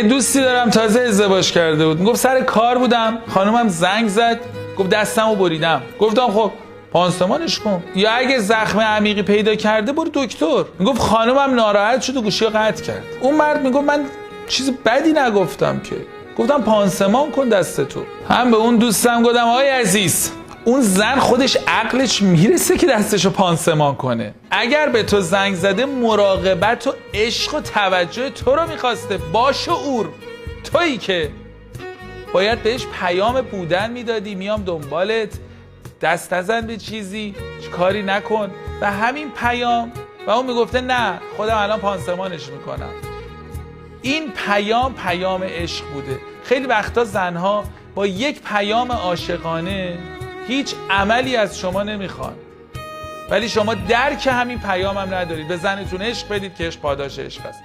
دوستی دارم تازه ازدواج کرده بود، میگفت سر کار بودم، خانومم زنگ زد گفت دستمو بریدم. گفتم خب پانسمانش کن، یا اگه زخم عمیقی پیدا کرده برو دکتر. میگفت خانومم ناراحت شد و گوشی رو قطع کرد. اون مرد میگفت من چیز بدی نگفتم که، گفتم پانسمان کن دستتو. هم به اون دوستم گفتم آقای عزیز، اون زن خودش عقلش میرسه که دستشو پانسمان کنه. اگر به تو زنگ زده مراقبت و عشق و توجه تو رو میخواسته، با شعور. تویی که باید بهش پیام بودن میدادی، میام دنبالت، دست نزن به چیزی، کاری نکن، و همین پیام. و اون میگفته نه خودم الان پانسمانش میکنم. این پیام عشق بوده. خیلی وقتا زنها با یک پیام عاشقانه هیچ عملی از شما نمیخوان، ولی شما درک همین پیام هم ندارید. به زنتون عشق بدید که عشق پاداش عشق است.